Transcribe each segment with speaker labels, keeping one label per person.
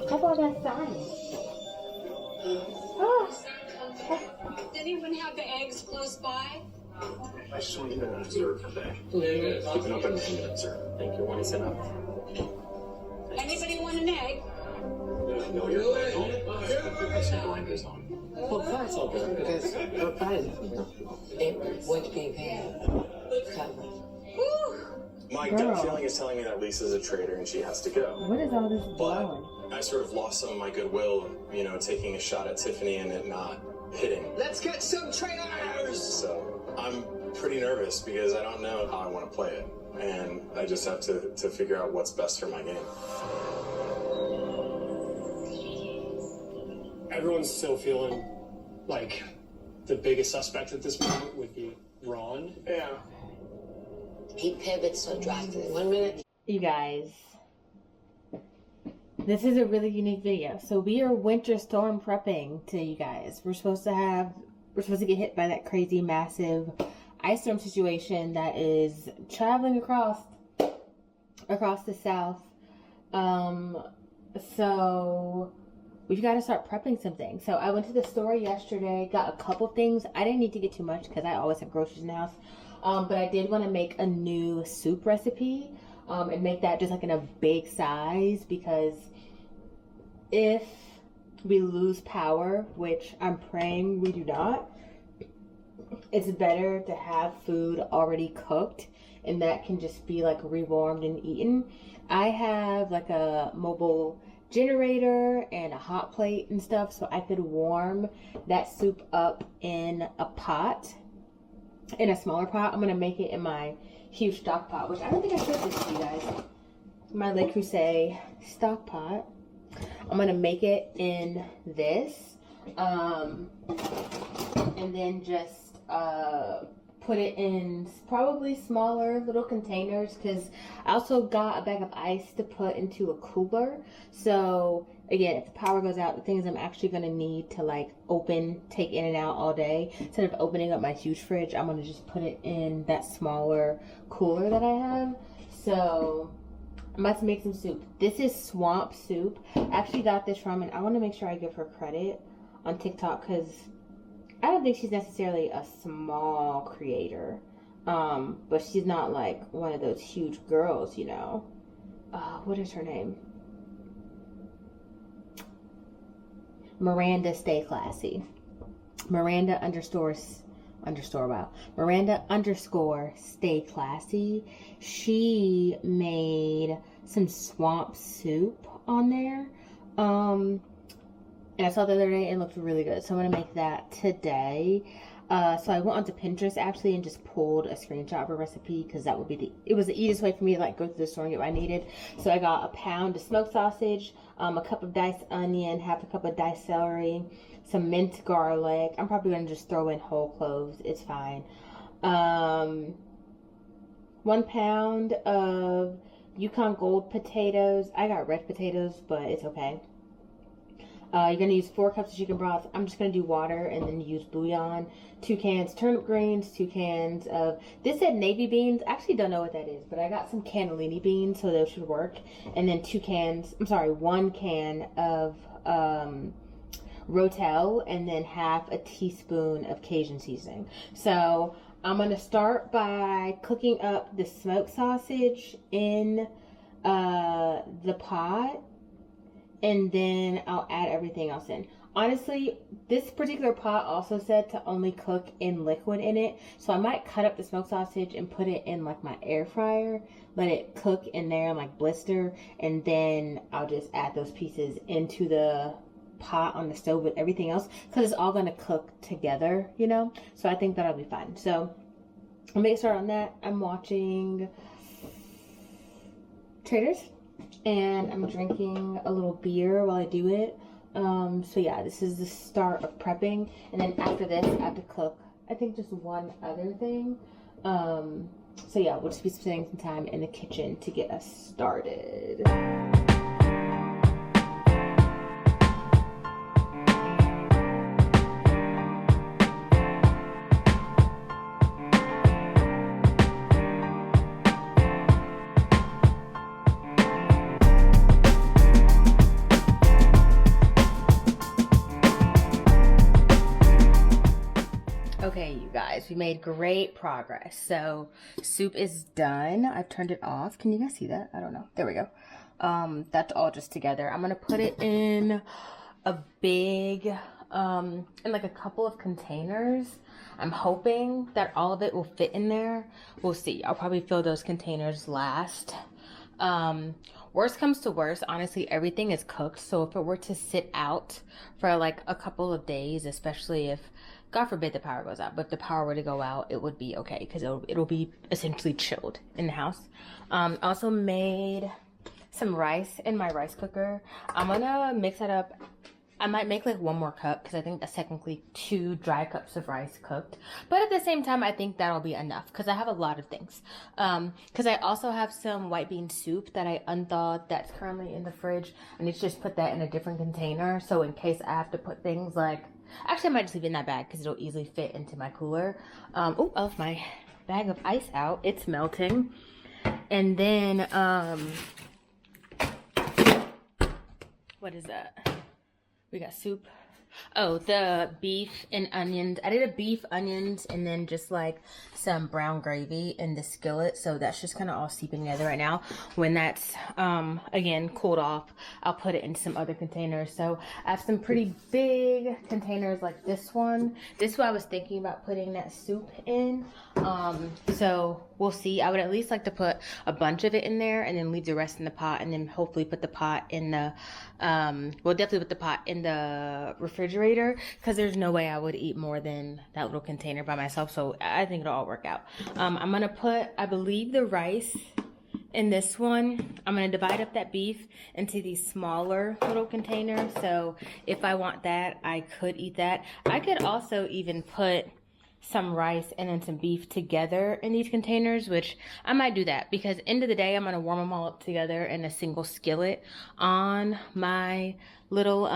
Speaker 1: How about that sign? Oh.
Speaker 2: Does anyone have the eggs close by?
Speaker 3: I just want you to observe the day. Keep an open mind and observe. Thank you. When is enough?
Speaker 2: Anybody want an egg?
Speaker 3: No, you're put some blinders on.
Speaker 4: Well, that's all good because we're fine. It would be bad.
Speaker 3: My gut feeling is telling me that Lisa's a traitor and she has to go.
Speaker 1: What is all this
Speaker 3: blowing? I sort of lost some of my goodwill, taking a shot at Tiffany and it not hitting.
Speaker 4: Let's get some traitors!
Speaker 3: So I'm pretty nervous because I don't know how I want to play it. And I just have to figure out what's best for my game.
Speaker 5: Everyone's still feeling like the biggest suspect at this moment would be Ron.
Speaker 3: Yeah.
Speaker 4: He pivots so drastically. 1 minute.
Speaker 1: You guys, this is a really unique video. So we are winter storm prepping to you guys. We're supposed to get hit by that crazy massive ice storm situation that is traveling across the south. So we've got to start prepping some things. So I went to the store yesterday, got a couple things. I didn't need to get too much because I always have groceries in the house. But I did want to make a new soup recipe and make that just like in a big size, because if we lose power, which I'm praying we do not, it's better to have food already cooked and that can just be like rewarmed and eaten. I have like a mobile generator and a hot plate and stuff, so I could warm that soup up in a pot, in a smaller pot. I'm gonna make it in my huge stock pot, which I don't think I showed this to you guys. My Le Creuset stock pot. I'm gonna make it in this, and then just put it in probably smaller little containers, because I also got a bag of ice to put into a cooler. So again, if the power goes out, the things I'm actually going to need to like take in and out all day, instead of opening up my huge fridge, I'm going to just put it in that smaller cooler that I have. So I'm about to make some soup. This is swamp soup. I actually got this from, and I want to make sure I give her credit on TikTok, because I don't think she's necessarily a small creator, but she's not like one of those huge girls, what is her name? Miranda Stay Classy. Miranda underscore Stay Classy. She made some swamp soup on there. And I saw it the other day and it looked really good. So I'm going to make that today. So I went onto Pinterest actually and just pulled a screenshot of a recipe, because that would be it was the easiest way for me to like go to the store and get what I needed. So I got a pound of smoked sausage, a cup of diced onion, half a cup of diced celery, some minced garlic. I'm probably going to just throw in whole cloves. It's fine. 1 pound of Yukon Gold potatoes. I got red potatoes, but it's okay. You're going to use 4 cups of chicken broth. I'm just going to do water and then use bouillon. 2 cans turnip greens, 2 cans of, this said navy beans. I actually don't know what that is, but I got some cannellini beans, so those should work. And then 1 can of Rotel, and then half a teaspoon of Cajun seasoning. So I'm going to start by cooking up the smoked sausage in the pot, and then I'll add everything else in. Honestly, this particular pot also said to only cook in liquid in it, so I might cut up the smoked sausage and put it in like my air fryer, let it cook in there and like blister, and then I'll just add those pieces into the pot on the stove with everything else, because it's all going to cook together, so I think that'll be fine. So I'll make a start on that. I'm watching Traders, and I'm drinking a little beer while I do it. So yeah, this is the start of prepping, and then after this I have to cook, I think, just one other thing. So yeah, we'll just be spending some time in the kitchen to get us started. guys, we made great progress. So soup is done. I've turned it off. Can you guys see that? I don't know. There we go. That's all just together. I'm gonna put it in a big, in like a couple of containers. I'm hoping that all of it will fit in there. We'll see. I'll probably fill those containers last. Worst comes to worst, honestly, everything is cooked. So if it were to sit out for like a couple of days, especially if, God forbid, the power goes out, but if the power were to go out, it would be okay because it'll be essentially chilled in the house. Also made some rice in my rice cooker. I'm gonna mix that up. I might make like 1 more cup because I think that's technically 2 dry cups of rice cooked. But at the same time, I think that'll be enough because I have a lot of things. Because I also have some white bean soup that I unthawed that's currently in the fridge. I need to just put that in a different container. So in case I have to put things like... Actually, I might just leave it in that bag because it'll easily fit into my cooler. Oh, I left my bag of ice out. It's melting. And then... what is that? We got soup. Oh, the beef and onions. I did a beef, onions, and then just like some brown gravy in the skillet. So that's just kind of all seeping together right now. When that's, again, cooled off, I'll put it in some other containers. So I have some pretty big containers like this one. This is what I was thinking about putting that soup in. So we'll see. I would at least like to put a bunch of it in there and then leave the rest in the pot and then hopefully put the pot in the, we'll definitely put the pot in the refrigerator because there's no way I would eat more than that little container by myself. So I think it'll all work out. I'm going to put, I believe, the rice in this one. I'm going to divide up that beef into these smaller little containers. So if I want that, I could eat that. I could also even put some rice and then some beef together in these containers, which I might do that because end of the day, I'm going to warm them all up together in a single skillet on my little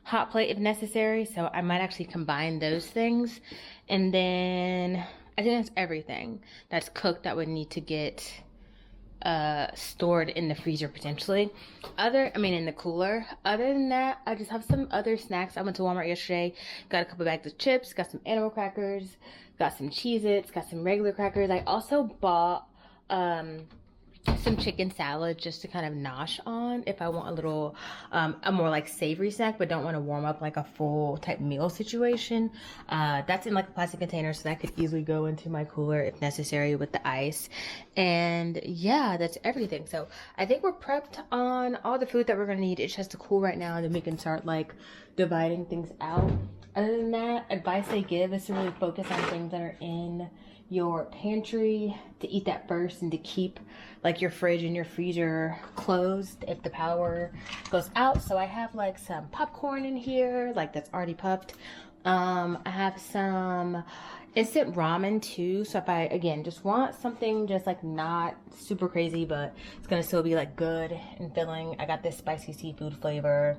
Speaker 1: hot plate if necessary. So I might actually combine those things. And then I think that's everything that's cooked that would need to get stored in the freezer potentially. In the cooler. Other than that, I just have some other snacks. I went to Walmart yesterday, got a couple bags of chips, got some animal crackers, got some Cheez-Its, got some regular crackers. I also bought some chicken salad just to kind of nosh on if I want a little a more like savory snack but don't want to warm up like a full type meal situation. That's in like a plastic container, so that could easily go into my cooler if necessary with the ice. And yeah, that's everything. So I think we're prepped on all the food that we're gonna need. It just has to cool right now and then we can start like dividing things out. Other than that, advice they give is to really focus on things that are in your pantry, to eat that first and to keep like your fridge and your freezer closed if the power goes out. So I have like some popcorn in here, like that's already puffed. I have some instant ramen too. So if I, again, just want something just like not super crazy, but it's gonna still be like good and filling, I got this spicy seafood flavor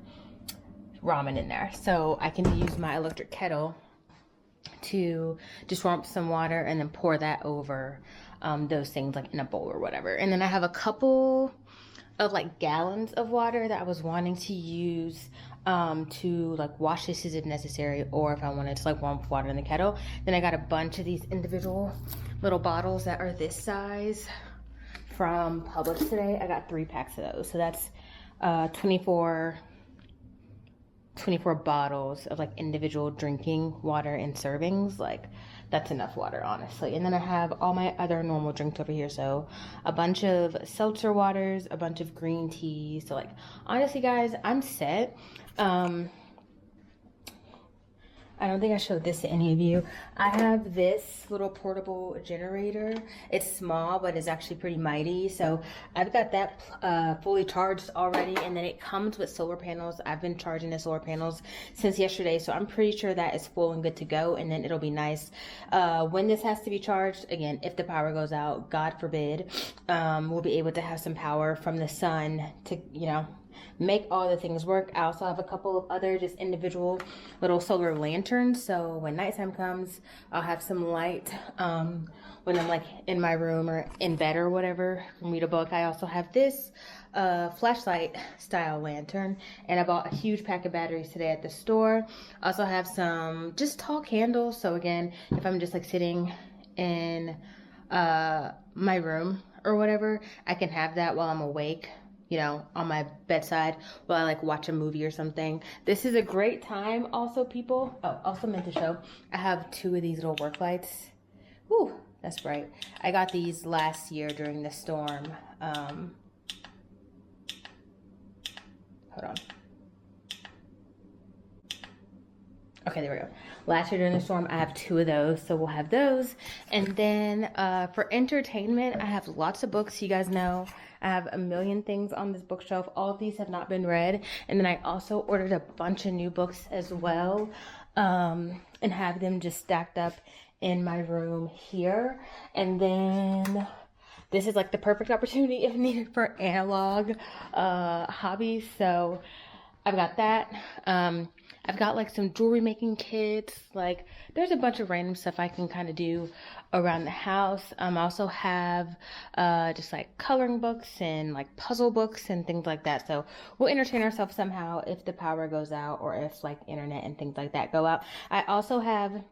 Speaker 1: ramen in there. So I can use my electric kettle to just warm up some water and then pour that over those things like in a bowl or whatever. And then I have a couple of like gallons of water that I was wanting to use to like wash dishes if necessary, or if I wanted to like warm up water in the kettle. Then I got a bunch of these individual little bottles that are this size from Publix today. I got 3 packs of those, so that's 24 bottles of like individual drinking water in servings. Like that's enough water, honestly. And then I have all my other normal drinks over here. So a bunch of seltzer waters, a bunch of green teas. So like honestly guys, I'm set. I don't think I showed this to any of you. I have this little portable generator. It's small, but it's actually pretty mighty. So I've got that fully charged already, and then it comes with solar panels. I've been charging the solar panels since yesterday, so I'm pretty sure that is full and good to go, and then it'll be nice. When this has to be charged, again, if the power goes out, God forbid, we'll be able to have some power from the sun to, you know, make all the things work. I also have a couple of other just individual little solar lanterns, so when nighttime comes, I'll have some light when I'm like in my room or in bed or whatever, read a book. I also have this flashlight style lantern, and I bought a huge pack of batteries today at the store. I also have some just tall candles, so again, if I'm just like sitting in my room or whatever, I can have that while I'm awake, you know, on my bedside while I like watch a movie or something. This is a great time also, people. Oh, also meant to show, I have 2 of these little work lights. Whew, that's bright. I got these last year during the storm. Hold on. Okay, there we go. Last year during the storm, I have 2 of those, so we'll have those. And then for entertainment, I have lots of books. You guys know I have a million things on this bookshelf. All of these have not been read. And then I also ordered a bunch of new books as well, and have them just stacked up in my room here. And then this is like the perfect opportunity if needed for analog hobbies. So I've got that. I've got like some jewelry making kits. Like there's a bunch of random stuff I can kind of do around the house. I also have just like coloring books and like puzzle books and things like that. So we'll entertain ourselves somehow if the power goes out or if like internet and things like that go out. I also have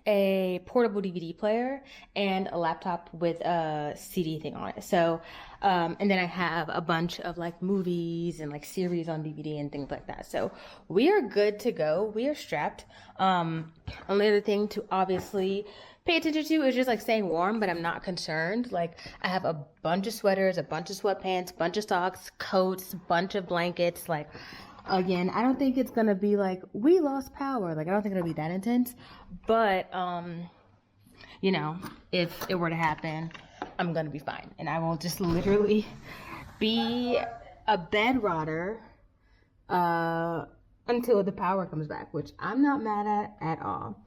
Speaker 1: a portable DVD player and a laptop with a CD thing on it. So, and then I have a bunch of like movies and like series on DVD and things like that. So we are good to go. We are strapped. Only other thing to obviously pay attention to is just like staying warm, but I'm not concerned. Like I have a bunch of sweaters, a bunch of sweatpants, bunch of socks, coats, bunch of blankets. Like again, I don't think it's gonna be like we lost power. Like I don't think it'll be that intense. But you know, if it were to happen, I'm gonna be fine, and I will just literally be a bed rotter until the power comes back, which I'm not mad at all.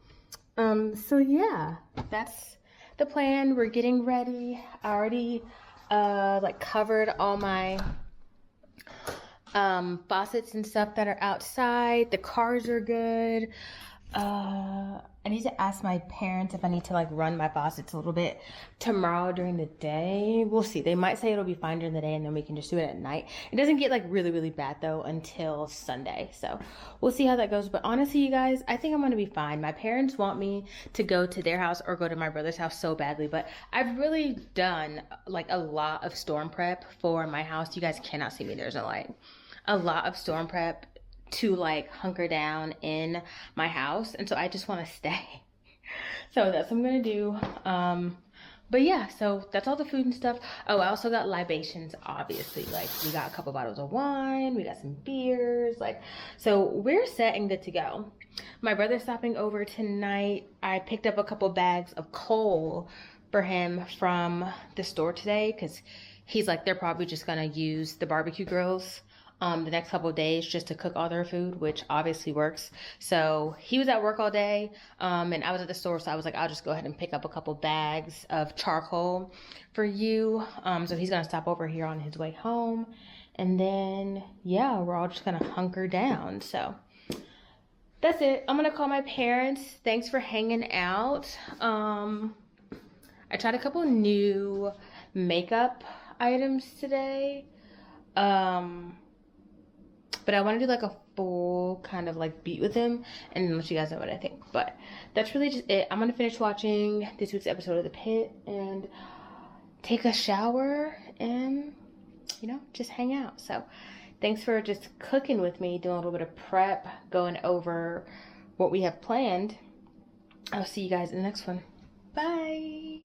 Speaker 1: So yeah, that's the plan. We're getting ready. I already like covered all my faucets and stuff that are outside. The cars are good. I need to ask my parents if I need to like run my faucets a little bit tomorrow during the day. We'll see. They might say it'll be fine during the day and then we can just do it at night. It doesn't get like really, really bad though until Sunday. So we'll see how that goes. But honestly, you guys, I think I'm going to be fine. My parents want me to go to their house or go to my brother's house so badly, but I've really done like a lot of storm prep for my house. You guys cannot see me. There's no light. A lot of storm prep to like hunker down in my house, and so I just want to stay. So that's what I'm gonna do. But yeah, so that's all the food and stuff. Oh, I also got libations, obviously. Like we got a couple bottles of wine, we got some beers, like, so we're set and good to go. My brother's stopping over tonight. I picked up a couple bags of coal for him from the store today because he's like, they're probably just gonna use the barbecue grills the next couple of days just to cook all their food, which obviously works. So he was at work all day, and I was at the store, so I was like, I'll just go ahead and pick up a couple bags of charcoal for you. So he's gonna stop over here on his way home, and then yeah, we're all just gonna hunker down. So that's it. I'm gonna call my parents. Thanks for hanging out. I tried a couple new makeup items today. But I want to do like a full kind of like beat with him and let you guys know what I think. But that's really just it. I'm going to finish watching this week's episode of The Pit and take a shower and, you know, just hang out. So thanks for just cooking with me, doing a little bit of prep, going over what we have planned. I'll see you guys in the next one. Bye.